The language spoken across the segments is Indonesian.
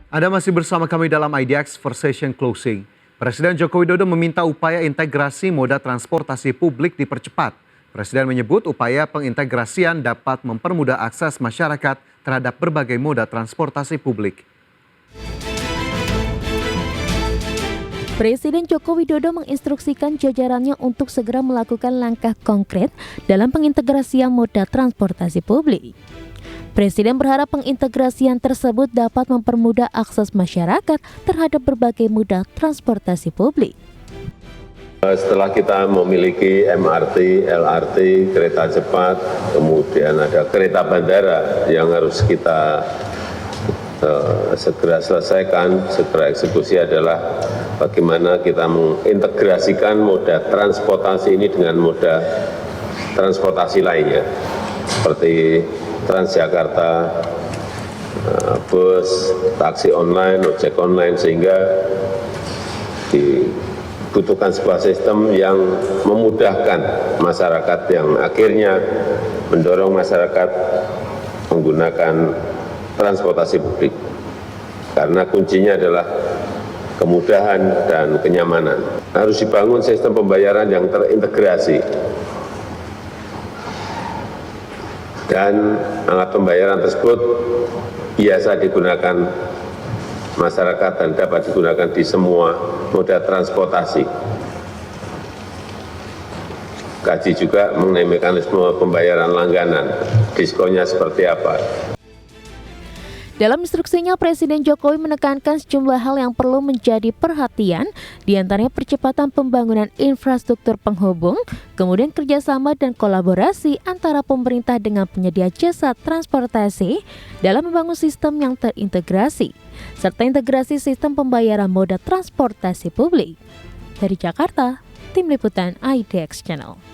Anda masih bersama kami dalam IDX First Session Closing. Presiden Joko Widodo meminta upaya integrasi moda transportasi publik dipercepat. Presiden menyebut upaya pengintegrasian dapat mempermudah akses masyarakat terhadap berbagai moda transportasi publik. Presiden Joko Widodo menginstruksikan jajarannya untuk segera melakukan langkah konkret dalam pengintegrasian moda transportasi publik. Presiden berharap pengintegrasian tersebut dapat mempermudah akses masyarakat terhadap berbagai moda transportasi publik. Setelah kita memiliki MRT, LRT, kereta cepat, kemudian ada kereta bandara yang harus kita segera selesaikan, segera eksekusi adalah bagaimana kita mengintegrasikan moda transportasi ini dengan moda transportasi lainnya, seperti Transjakarta, bus, taksi online, ojek online, sehingga dibutuhkan sebuah sistem yang memudahkan masyarakat, yang akhirnya mendorong masyarakat menggunakan transportasi publik. Karena kuncinya adalah kemudahan dan kenyamanan. Harus dibangun sistem pembayaran yang terintegrasi. Dan alat pembayaran tersebut biasa digunakan masyarakat dan dapat digunakan di semua moda transportasi. Kaji juga mengenai mekanisme pembayaran langganan, diskonnya seperti apa. Dalam instruksinya, Presiden Jokowi menekankan sejumlah hal yang perlu menjadi perhatian, diantaranya percepatan pembangunan infrastruktur penghubung, kemudian kerjasama dan kolaborasi antara pemerintah dengan penyedia jasa transportasi dalam membangun sistem yang terintegrasi, serta integrasi sistem pembayaran moda transportasi publik. Dari Jakarta, Tim Liputan IDX Channel.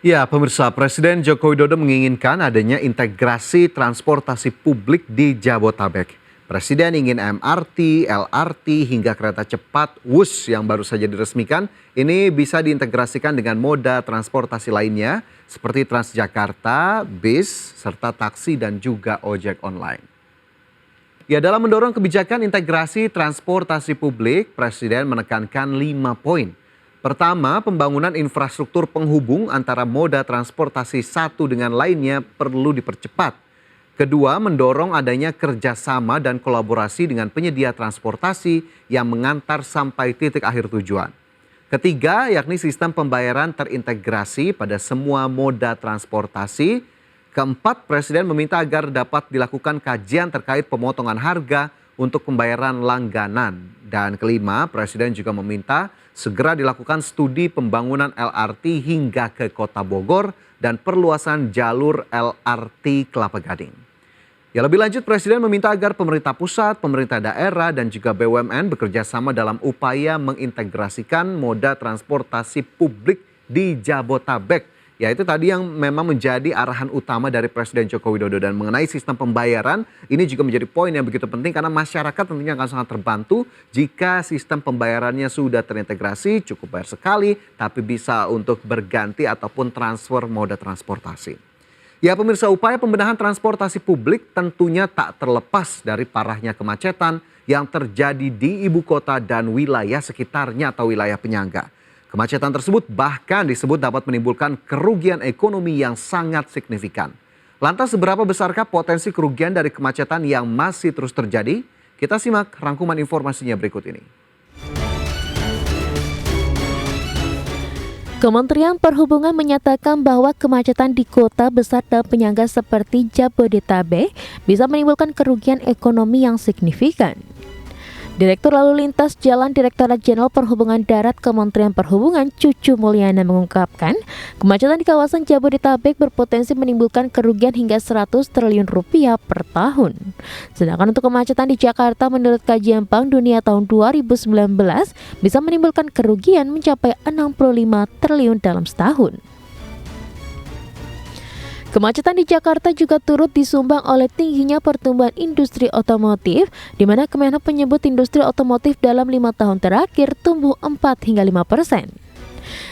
Ya, pemirsa, Presiden Joko Widodo menginginkan adanya integrasi transportasi publik di Jabotabek. Presiden ingin MRT, LRT, hingga kereta cepat WUS yang baru saja diresmikan ini bisa diintegrasikan dengan moda transportasi lainnya seperti Transjakarta, bis, serta taksi dan juga ojek online. Ya, dalam mendorong kebijakan integrasi transportasi publik, Presiden menekankan 5 poin. Pertama, pembangunan infrastruktur penghubung antara moda transportasi satu dengan lainnya perlu dipercepat. Kedua, mendorong adanya kerjasama dan kolaborasi dengan penyedia transportasi yang mengantar sampai titik akhir tujuan. Ketiga, yakni sistem pembayaran terintegrasi pada semua moda transportasi. Keempat, Presiden meminta agar dapat dilakukan kajian terkait pemotongan harga untuk pembayaran langganan. Dan kelima, Presiden juga meminta segera dilakukan studi pembangunan LRT hingga ke Kota Bogor dan perluasan jalur LRT Kelapa Gading. Ya, lebih lanjut, Presiden meminta agar pemerintah pusat, pemerintah daerah, dan juga BUMN bekerja sama dalam upaya mengintegrasikan moda transportasi publik di Jabotabek. Ya, itu tadi yang memang menjadi arahan utama dari Presiden Joko Widodo. Dan mengenai sistem pembayaran, ini juga menjadi poin yang begitu penting karena masyarakat tentunya akan sangat terbantu jika sistem pembayarannya sudah terintegrasi, cukup bayar sekali, tapi bisa untuk berganti ataupun transfer moda transportasi. Ya, pemirsa, upaya pembenahan transportasi publik tentunya tak terlepas dari parahnya kemacetan yang terjadi di ibu kota dan wilayah sekitarnya atau wilayah penyangga. Kemacetan tersebut bahkan disebut dapat menimbulkan kerugian ekonomi yang sangat signifikan. Lantas seberapa besarkah potensi kerugian dari kemacetan yang masih terus terjadi? Kita simak rangkuman informasinya berikut ini. Kementerian Perhubungan menyatakan bahwa kemacetan di kota besar dan penyangga seperti Jabodetabek bisa menimbulkan kerugian ekonomi yang signifikan. Direktur Lalu Lintas Jalan Direktorat Jenderal Perhubungan Darat Kementerian Perhubungan Cucu Mulyana mengungkapkan, kemacetan di kawasan Jabodetabek berpotensi menimbulkan kerugian hingga 100 triliun rupiah per tahun. Sedangkan untuk kemacetan di Jakarta menurut kajian Bank Dunia tahun 2019 bisa menimbulkan kerugian mencapai 65 triliun dalam setahun. Kemacetan di Jakarta juga turut disumbang oleh tingginya pertumbuhan industri otomotif, di mana Kemenhub menyebut industri otomotif dalam 5 tahun terakhir tumbuh 4 hingga 5%.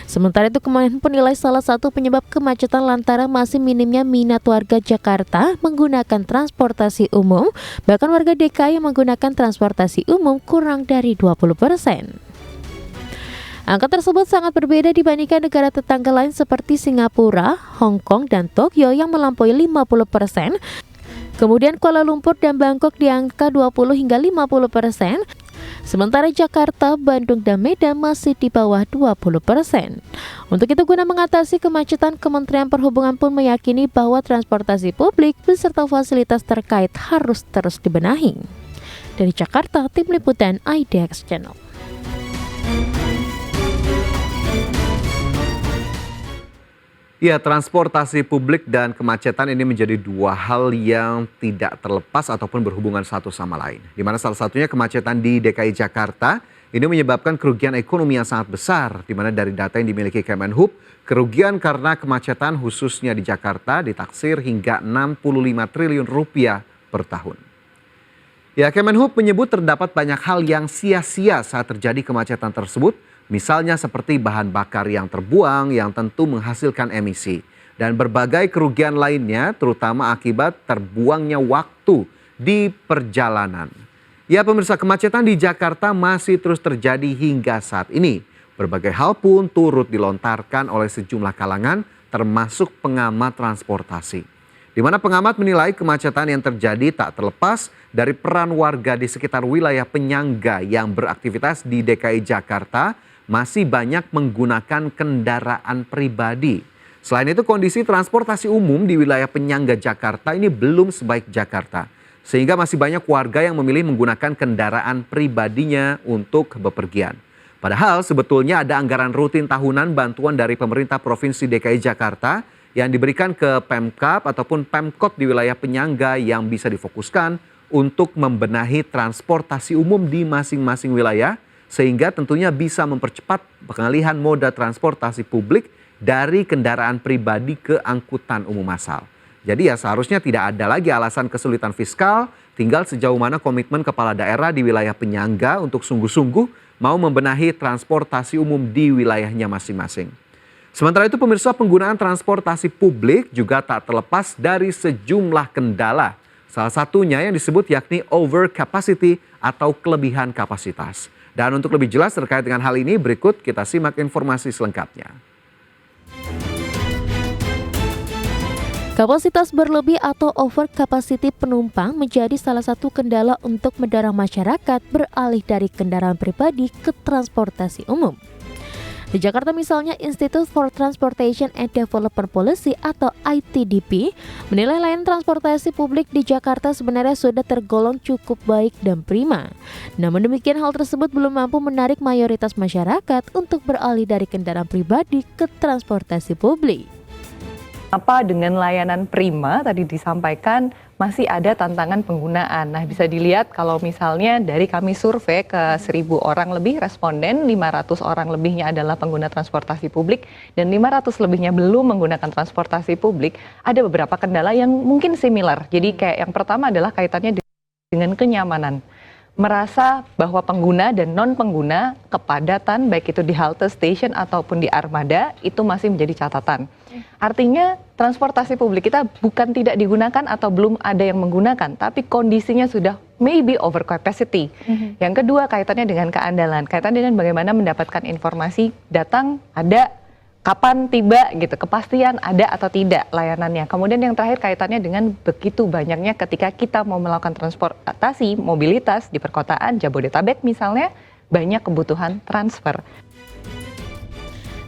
Sementara itu Kemenhub menilai salah satu penyebab kemacetan lantaran masih minimnya minat warga Jakarta menggunakan transportasi umum, bahkan warga DKI yang menggunakan transportasi umum kurang dari 20%. Angka tersebut sangat berbeda dibandingkan negara tetangga lain seperti Singapura, Hong Kong, dan Tokyo yang melampaui 50%. Kemudian Kuala Lumpur dan Bangkok di angka 20 hingga 50%. Sementara Jakarta, Bandung, dan Medan masih di bawah 20%. Untuk itu guna mengatasi kemacetan, Kementerian Perhubungan pun meyakini bahwa transportasi publik beserta fasilitas terkait harus terus dibenahi. Dari Jakarta, Tim Liputan IDX Channel. Ya, transportasi publik dan kemacetan ini menjadi dua hal yang tidak terlepas ataupun berhubungan satu sama lain. Di mana salah satunya kemacetan di DKI Jakarta ini menyebabkan kerugian ekonomi yang sangat besar. Di mana dari data yang dimiliki Kemenhub, kerugian karena kemacetan khususnya di Jakarta ditaksir hingga 65 triliun rupiah per tahun. Ya, Kemenhub menyebut terdapat banyak hal yang sia-sia saat terjadi kemacetan tersebut. Misalnya seperti bahan bakar yang terbuang yang tentu menghasilkan emisi. Dan berbagai kerugian lainnya terutama akibat terbuangnya waktu di perjalanan. Ya pemirsa, kemacetan di Jakarta masih terus terjadi hingga saat ini. Berbagai hal pun turut dilontarkan oleh sejumlah kalangan termasuk pengamat transportasi. Di mana pengamat menilai kemacetan yang terjadi tak terlepas dari peran warga di sekitar wilayah penyangga yang beraktivitas di DKI Jakarta masih banyak menggunakan kendaraan pribadi. Selain itu kondisi transportasi umum di wilayah penyangga Jakarta ini belum sebaik Jakarta. Sehingga masih banyak warga yang memilih menggunakan kendaraan pribadinya untuk bepergian. Padahal sebetulnya ada anggaran rutin tahunan bantuan dari pemerintah Provinsi DKI Jakarta yang diberikan ke Pemkab ataupun Pemkot di wilayah penyangga yang bisa difokuskan untuk membenahi transportasi umum di masing-masing wilayah. Sehingga tentunya bisa mempercepat pengalihan moda transportasi publik dari kendaraan pribadi ke angkutan umum massal. Jadi ya seharusnya tidak ada lagi alasan kesulitan fiskal, tinggal sejauh mana komitmen kepala daerah di wilayah penyangga untuk sungguh-sungguh mau membenahi transportasi umum di wilayahnya masing-masing. Sementara itu pemirsa, penggunaan transportasi publik juga tak terlepas dari sejumlah kendala. Salah satunya yang disebut yakni over capacity atau kelebihan kapasitas. Dan untuk lebih jelas terkait dengan hal ini, berikut kita simak informasi selengkapnya. Kapasitas berlebih atau over capacity penumpang menjadi salah satu kendala untuk mendorong masyarakat beralih dari kendaraan pribadi ke transportasi umum. Di Jakarta misalnya, Institute for Transportation and Development Policy atau ITDP menilai layanan transportasi publik di Jakarta sebenarnya sudah tergolong cukup baik dan prima. Namun demikian hal tersebut belum mampu menarik mayoritas masyarakat untuk beralih dari kendaraan pribadi ke transportasi publik. Apa dengan layanan prima tadi disampaikan masih ada tantangan penggunaan. Nah, bisa dilihat kalau misalnya dari kami survei ke 1.000 orang lebih responden, 500 orang lebihnya adalah pengguna transportasi publik dan 500 lebihnya belum menggunakan transportasi publik. Ada beberapa kendala yang mungkin similar. Jadi kayak yang pertama adalah kaitannya dengan kenyamanan. Merasa bahwa pengguna dan non-pengguna kepadatan baik itu di halte station ataupun di armada itu masih menjadi catatan. Artinya transportasi publik kita bukan tidak digunakan atau belum ada yang menggunakan, tapi kondisinya sudah maybe over capacity. Yang kedua kaitannya dengan keandalan, kaitannya dengan bagaimana mendapatkan informasi datang, ada, kapan tiba gitu, kepastian ada atau tidak layanannya. Kemudian yang terakhir kaitannya dengan begitu banyaknya ketika kita mau melakukan transportasi, mobilitas di perkotaan Jabodetabek misalnya, banyak kebutuhan transfer.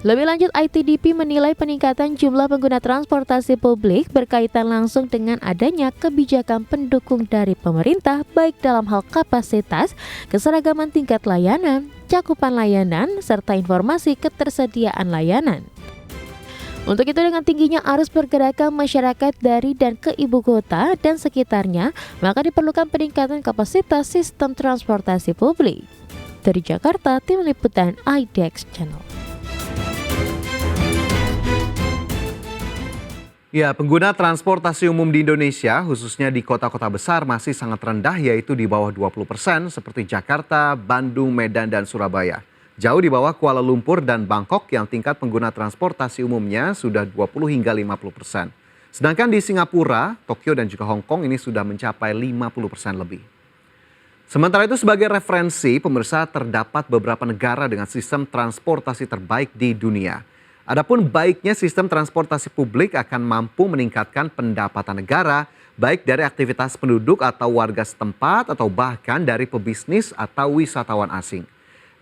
Lebih lanjut, ITDP menilai peningkatan jumlah pengguna transportasi publik berkaitan langsung dengan adanya kebijakan pendukung dari pemerintah baik dalam hal kapasitas, keseragaman tingkat layanan, cakupan layanan, serta informasi ketersediaan layanan. Untuk itu dengan tingginya arus pergerakan masyarakat dari dan ke ibu kota dan sekitarnya, maka diperlukan peningkatan kapasitas sistem transportasi publik. Dari Jakarta, Tim Liputan IDX Channel. Ya, pengguna transportasi umum di Indonesia, khususnya di kota-kota besar masih sangat rendah, yaitu di bawah 20% seperti Jakarta, Bandung, Medan, dan Surabaya. Jauh di bawah Kuala Lumpur dan Bangkok yang tingkat pengguna transportasi umumnya sudah 20 hingga 50%. Sedangkan di Singapura, Tokyo dan juga Hong Kong ini sudah mencapai 50% lebih. Sementara itu sebagai referensi, pemirsa, terdapat beberapa negara dengan sistem transportasi terbaik di dunia. Adapun baiknya sistem transportasi publik akan mampu meningkatkan pendapatan negara, baik dari aktivitas penduduk atau warga setempat atau bahkan dari pebisnis atau wisatawan asing.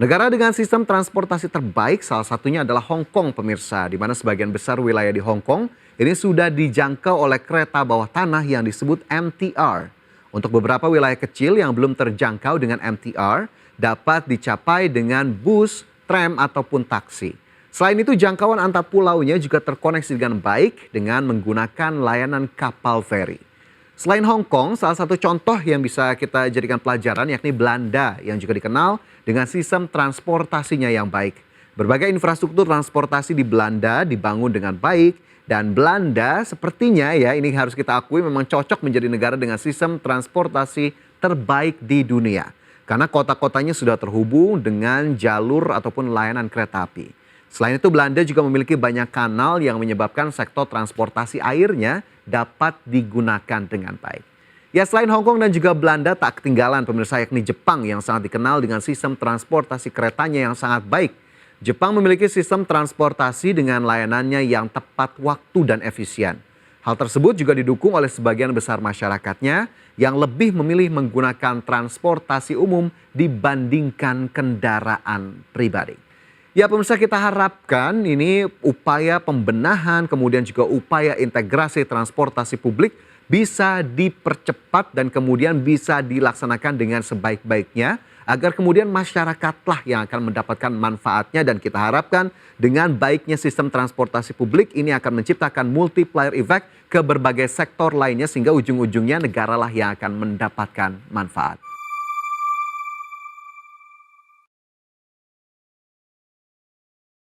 Negara dengan sistem transportasi terbaik salah satunya adalah Hong Kong, pemirsa, di mana sebagian besar wilayah di Hong Kong ini sudah dijangkau oleh kereta bawah tanah yang disebut MTR. Untuk beberapa wilayah kecil yang belum terjangkau dengan MTR dapat dicapai dengan bus, tram ataupun taksi. Selain itu jangkauan antar pulaunya juga terkoneksi dengan baik dengan menggunakan layanan kapal feri. Selain Hong Kong, salah satu contoh yang bisa kita jadikan pelajaran yakni Belanda yang juga dikenal dengan sistem transportasinya yang baik. Berbagai infrastruktur transportasi di Belanda dibangun dengan baik dan Belanda sepertinya ya ini harus kita akui memang cocok menjadi negara dengan sistem transportasi terbaik di dunia. Karena kota-kotanya sudah terhubung dengan jalur ataupun layanan kereta api. Selain itu Belanda juga memiliki banyak kanal yang menyebabkan sektor transportasi airnya dapat digunakan dengan baik. Ya selain Hong Kong dan juga Belanda tak ketinggalan pemirsa yakni Jepang yang sangat dikenal dengan sistem transportasi keretanya yang sangat baik. Jepang memiliki sistem transportasi dengan layanannya yang tepat waktu dan efisien. Hal tersebut juga didukung oleh sebagian besar masyarakatnya yang lebih memilih menggunakan transportasi umum dibandingkan kendaraan pribadi. Ya pemirsa, kita harapkan ini upaya pembenahan kemudian juga upaya integrasi transportasi publik bisa dipercepat dan kemudian bisa dilaksanakan dengan sebaik-baiknya agar kemudian masyarakatlah yang akan mendapatkan manfaatnya dan kita harapkan dengan baiknya sistem transportasi publik ini akan menciptakan multiplier effect ke berbagai sektor lainnya sehingga ujung-ujungnya negaralah yang akan mendapatkan manfaat.